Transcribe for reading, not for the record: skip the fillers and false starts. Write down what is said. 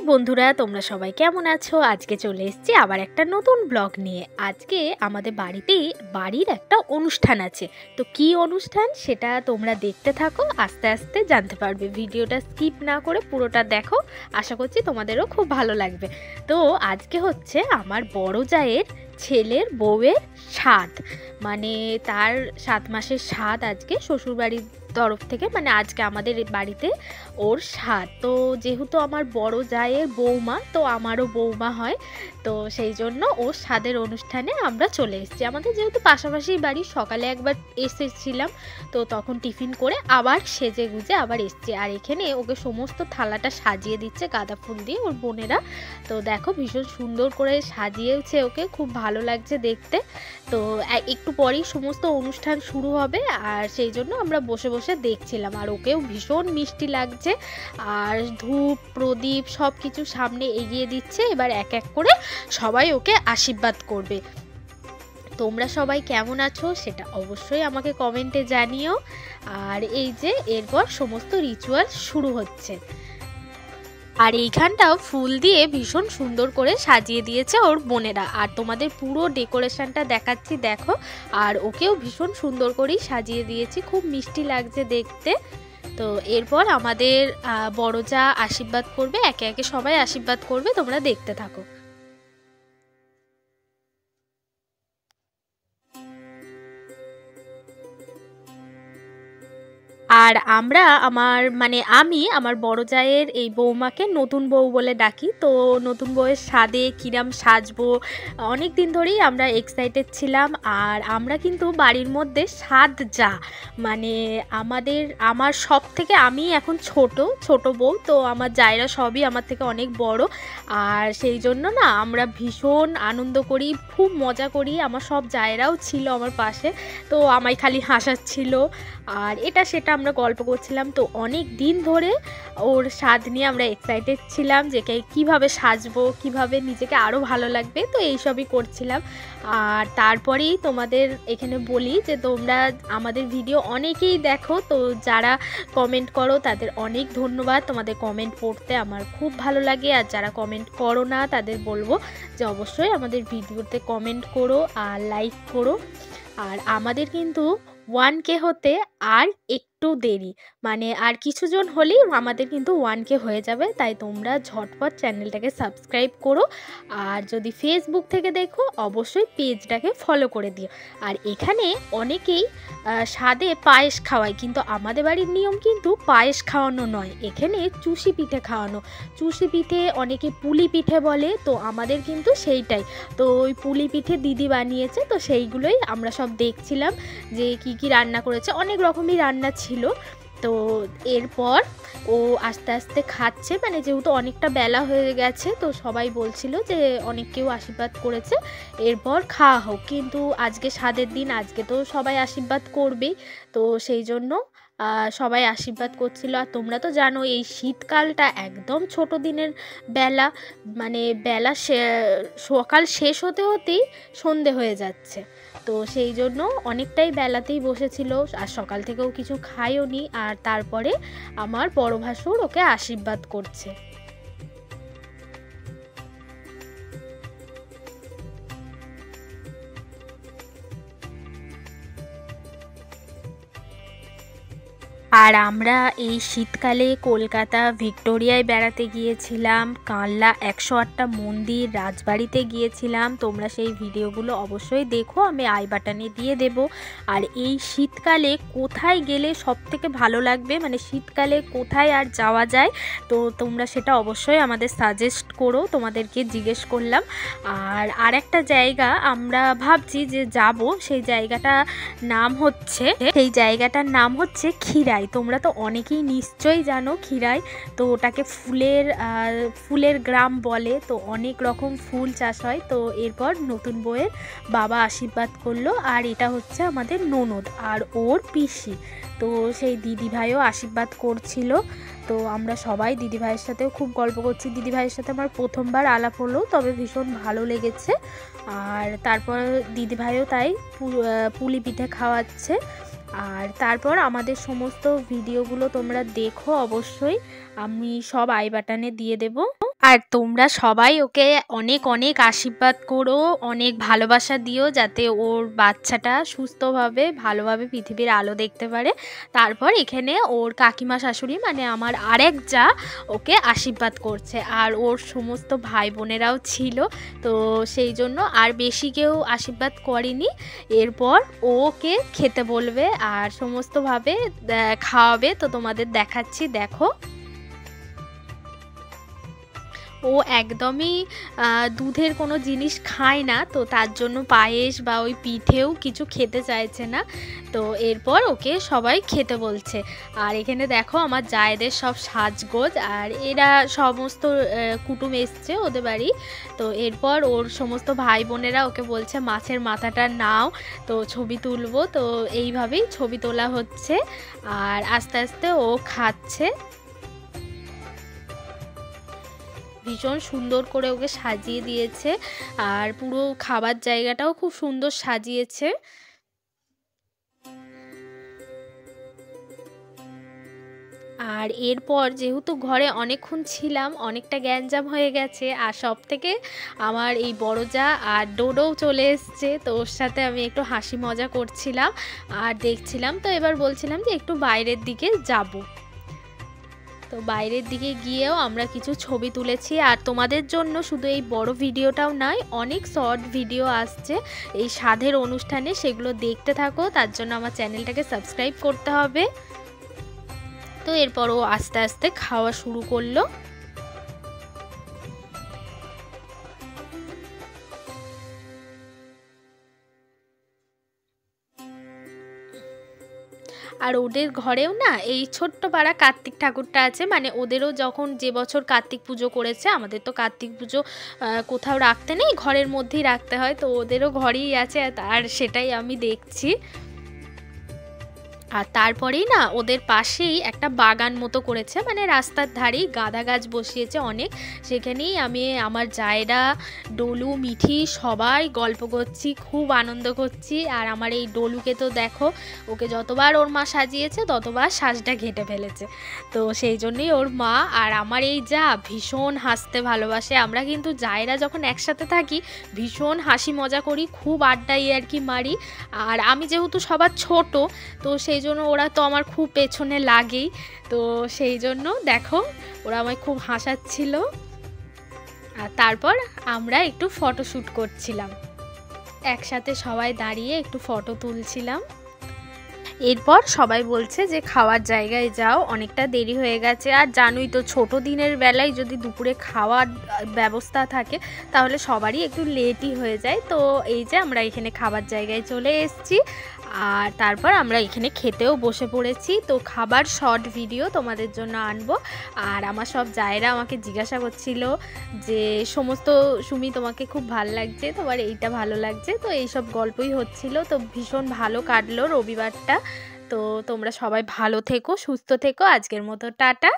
বন্ধুরা, তোমরা সবাই কেমন আছো? আজকে চলে এসেছি আবার একটা নতুন ব্লগ নিয়ে। আজকে আমাদের বাড়ির একটা অনুষ্ঠান আছে। তো কি অনুষ্ঠান সেটা তোমরা দেখতে থাকো, আস্তে আস্তে জানতে পারবে। ভিডিওটা স্কিপ না করে পুরোটা দেখো, আশা করছি তোমাদেরও খুব ভালো লাগবে। তো আজকে হচ্ছে আমার বড় জায়ের ছেলের বউয়ের সাধ, মানে তার 7 মাসের সাধ আজকে শ্বশুরবাড়ির তরফ থেকে, মানে আজকে আমাদের বাড়িতে ওর সাধ। তো যেহেতু আমার বড় জায়ের বৌমা, তো আমারও বৌমা হয়, তো সেই জন্য ওর সাধের অনুষ্ঠানে আমরা চলে এসেছি। আমাদের যেহেতু পাশাপাশি বাড়ি, সকালে একবার এসেছিলাম, তো তখন টিফিন করে আবার সেজে গুজে আবার এসেছি। আর এখানে ওকে সমস্ত থালাটা সাজিয়ে দিচ্ছে গাঁদা ফুল দিয়ে ওর বোনেরা। তো দেখো ভীষণ সুন্দর করে সাজিয়েছে ওকে, খুব ভালো লাগছে দেখতে। তো একটু পরেই সমস্ত অনুষ্ঠান শুরু হবে, আর সেই জন্য আমরা বসে বসে দেখছিলাম। আর ওকেও ভীষণ মিষ্টি লাগছে, আর ধূপ প্রদীপ সব কিছু সামনে এগিয়ে দিচ্ছে। এবার এক এক করে সবাই ওকে আশীর্বাদ করবে। তোমরা সবাই কেমন আছো সেটা অবশ্যই আমাকে কমেন্টে জানিও। আর এই যে এরপর সমস্ত রিচুয়াল শুরু হচ্ছে, আর এইখানটাও ফুল দিয়ে ভীষণ সুন্দর করে সাজিয়ে দিয়েছে ওর বোনেরা। আর তোমাদের পুরো ডেকোরেশনটা দেখাচ্ছি, দেখো। আর ওকেও ভীষণ সুন্দর করেই সাজিয়ে দিয়েছি, খুব মিষ্টি লাগছে দেখতে। তো এরপর আমাদের বড় যা আশীর্বাদ করবে, একে একে সবাই আশীর্বাদ করবে, তোমরা দেখতে থাকো। আর আমি আমার বড় জায়ের এই বৌমাকে নতুন বউ বলে ডাকি। তো নতুন বউয়ের সাধে কিরাম সাজবো, অনেক দিন ধরেই আমরা এক্সাইটেড ছিলাম। আর আমরা কিন্তু বাড়ির মধ্যে সাত যা, মানে আমার সব থেকে আমি এখন ছোট বউ, তো আমার জায়েরা সবই আমার থেকে অনেক বড়। আর সেই জন্য না আমরা ভীষণ আনন্দ করি, খুব মজা করি। আমার সব জায়েরাও ছিল আমার পাশে, তো আমায় খালি হাসাচ্ছিল, আর এটা সেটা আমরা গল্প করছিলাম। তো অনেক দিন ধরে ওর স্বাদ নিয়ে আমরা এক্সাইটেড ছিলাম যে কীভাবে সাজবো, কিভাবে নিজেকে আরও ভালো লাগবে, তো এইসবই করছিলাম। আর তারপরেই তোমাদের এখানে বলি যে তোমরা আমাদের ভিডিও অনেকেই দেখো, তো যারা কমেন্ট করো তাদের অনেক ধন্যবাদ। তোমাদের কমেন্ট পড়তে আমার খুব ভালো লাগে। আর যারা কমেন্ট করো না তাদের বলবো যে অবশ্যই আমাদের ভিডিওতে কমেন্ট করো আর লাইক করো। আর আমাদের কিন্তু 1K হতে আর একটু দেরি, মানে আর কিছুজন হলেই আমাদের কিন্তু 1K হয়ে যাবে। তাই তোমরা ঝটপট চ্যানেলটাকে সাবস্ক্রাইব করো, আর যদি ফেসবুক থেকে দেখো অবশ্যই পেজটাকে ফলো করে দিও। আর এখানে অনেকেই স্বাদে পায়েস খাওয়ায়, কিন্তু আমাদের বাড়ির নিয়ম কিন্তু পায়েস খাওয়ানো নয়, এখানে চুষি পিঠে খাওয়ানো। চুষি পিঠে অনেকে পুলি পিঠে বলে, তো আমাদের কিন্তু সেইটাই। তো ওই পুলি পিঠে দিদি বানিয়েছে, তো সেইগুলোই আমরা সব দেখছিলাম যে কি কি রান্না করেছে, অনেক রকমই রান্না ছিল। তো এরপর ও আস্তে আস্তে খাচ্ছে, মানে যেহেতু অনেকটা বেলা হয়ে গেছে, তো সবাই বলছিল যে অনেক কেউ আশীর্বাদ করেছে, এরপর খাওয়া হোক। কিন্তু আজকে স্বাদের দিন, আজকে তো সবাই আশীর্বাদ করবেই, তো সেই জন্য সবাই আশীর্বাদ করছিল। আর তোমরা তো জানো এই শীতকালটা একদম ছোট দিনের বেলা, মানে সকাল শেষ হতে হতেই সন্ধে হয়ে যাচ্ছে। তো সেই জন্য অনেকটাই বেলাতেই বসেছিল, আর সকাল থেকেও কিছু খাইও নি। আর তারপরে আমার বড় ভাসুর ওকে আশীর্বাদ করছে। আর আমরা এই শীতকালে কলকাতা ভিক্টোরিয়ায় বেড়াতে গিয়েছিলাম, কানলা 108টা মন্দির, রাজবাড়িতে গিয়েছিলাম। তোমরা সেই ভিডিওগুলো অবশ্যই দেখো, আমি আই বাটনে দিয়ে দেব। আর এই শীতকালে কোথায় গেলে সব থেকে ভালো লাগবে, মানে শীতকালে কোথায় আর যাওয়া যায়, তো তোমরা সেটা অবশ্যই আমাদের সাজেস্ট করো, তোমাদেরকে জিজ্ঞেস করলাম। আর একটা জায়গা আমরা ভাবছি যে যাব, সেই জায়গাটার নাম হচ্ছে ক্ষীরাই। তোমরা তো অনেকেই নিশ্চয়ই জানো ক্ষীরাই, তো ওটাকে ফুলের গ্রাম বলে। তো অনেক রকম ফুল চাষ হয়। তো এরপর নতুন বউয়ের বাবা আশীর্বাদ করলো, আর এটা হচ্ছে আমাদের ননদ আর ওর পিসি। তো সেই দিদিভাইও আশীর্বাদ করছিল। তো আমরা সবাই দিদিভাইয়ের সাথেও খুব গল্প করছি। দিদিভাইয়ের সাথে আমার প্রথমবার আলাপ হলো, তবে ভীষণ ভালো লেগেছে। আর তারপর দিদিভাইও তাই পুলি পিঠে খাওয়াচ্ছে। আর তারপর আমাদের সমস্ত ভিডিওগুলো তোমরা দেখো অবশ্যই, আমি সব আই বাটনে দিয়ে দেব। আর তোমরা সবাই ওকে অনেক অনেক আশীর্বাদ করো, অনেক ভালোবাসা দিও, যাতে ওর বাচ্চাটা সুস্থভাবে ভালোভাবে পৃথিবীর আলো দেখতে পারে। তারপর এখানে ওর কাকিমা শাশুড়ি মানে আমার আরেক যা ওকে আশীর্বাদ করছে, আর ওর সমস্ত ভাই বোনেরাও ছিল। তো সেই জন্য আর বেশি কেউ আশীর্বাদ করেনি। এরপর ওকে খেতে বলবে আর সমস্তভাবে খাওয়াবে। তো তোমাদের দেখাচ্ছি, দেখো। ও একদমই দুধের কোনো জিনিস খায় না, তো তার জন্য পায়েস বা ওই পিঠেও কিছু খেতে চাইছে না। তো এরপর ওকে সবাই খেতে বলছে। আর এখানে দেখো আমার জায়েদের সব সাজগোজ, আর এরা সমস্ত কুটুম এসছে ওদের বাড়ি। তো এরপর ওর সমস্ত ভাই বোনেরা ওকে বলছে মাছের মাথাটা নাও, তো ছবি তুলবো। তো এইভাবেই ছবি তোলা হচ্ছে, আর আস্তে আস্তে ও খাচ্ছে। ভীষণ সুন্দর করে ওকে সাজিয়ে দিয়েছে, আর পুরো খাবার জায়গাটাও খুব সুন্দর সাজিয়েছে। আর এরপর যেহেতু ঘরে অনেকক্ষণ ছিলাম, অনেকটা গ্যাঞ্জাম হয়ে গেছে, আর সব থেকে আমার এই বড় যা আর ডোডোও চলে এসছে। তো ওর সাথে আমি একটু হাসি মজা করছিলাম আর দেখছিলাম। তো এবার বলছিলাম যে একটু বাইরের দিকে যাব। তো বাইরের দিকে গিয়েও আমরা কিছু ছবি তুলেছি। আর তোমাদের জন্য শুধু এই বড় ভিডিওটাও নয়, অনেক শর্ট ভিডিও আসছে এই স্বাদের অনুষ্ঠানে, সেগুলো দেখতে থাকো। তার জন্য আমার চ্যানেলটাকে সাবস্ক্রাইব করতে হবে। তো এরপর ও আস্তে আস্তে খাওয়া শুরু করলো। আর ওদের ঘরেও না এই ছোট্ট পাড়া কার্তিক ঠাকুরটা আছে, মানে ওদেরও যখন যে বছর কার্তিক পুজো করেছে, আমাদের তো কার্তিক পুজো কোথাও রাখতে নেই, ঘরের মধ্যেই রাখতে হয়। তো ওদেরও ঘরেই আছে, আর সেটাই আমি দেখছি। আর তারপরেই না ওদের পাশেই একটা বাগান মতো করেছে, মানে রাস্তার ধারেই গাঁদা গাছ বসিয়েছে অনেক। সেখানেই আমি আমার জায়েরা, ডলু, মিঠি সবাই গল্প করছি, খুব আনন্দ করছি। আর আমার এই ডলুকে তো দেখো, ওকে যতবার ওর মা সাজিয়েছে ততবার সাজটা ঘেঁটে ফেলেছে। তো সেই জন্যই ওর মা আর আমার এই যা ভীষণ হাসতে ভালোবাসে। আমরা কিন্তু জায়েরা যখন একসাথে থাকি ভীষণ হাসি মজা করি, খুব আড্ডাই আর কি মারি। আর আমি যেহেতু সবার ছোট, তো সেই জন্য ওরা তো আমার খুব পেছনে লাগেই। তো সেই জন্য দেখো ওরা আমায় খুব হাসাচ্ছিল। আর তারপর আমরা একটু ফটোশ্যুট করছিলাম, একসাথে সবাই দাঁড়িয়ে একটু ফটো তুলছিলাম। এরপর সবাই বলছে যে খাওয়ার জায়গায় যাও, অনেকটা দেরি হয়ে গেছে। আর জানোই তো ছোট দিনের বেলায় যদি দুপুরে খাওয়ার ব্যবস্থা থাকে তাহলে সবারই একটু লেটই হয়ে যায়। তো এই যে আমরা এখানে খাবার জায়গায় চলে এসেছি, আর তারপর আমরা এখানে খেতেও বসে পড়েছি। তো খাবার শর্ট ভিডিও তোমাদের জন্য আনবো। আর আমার সব জায়েরা আমাকে জিজ্ঞাসা করছিল যে সমস্ত সুমি তোমাকে খুব ভালো লাগছে, তোমার এইটা ভালো লাগছে। তো এইসব গল্পই হচ্ছিল। তো ভীষণ ভালো কাটলো রবিবারটা। তো তোমরা সবাই ভালো থেকো, সুস্থ থেকো। আজকের মতো টাটা।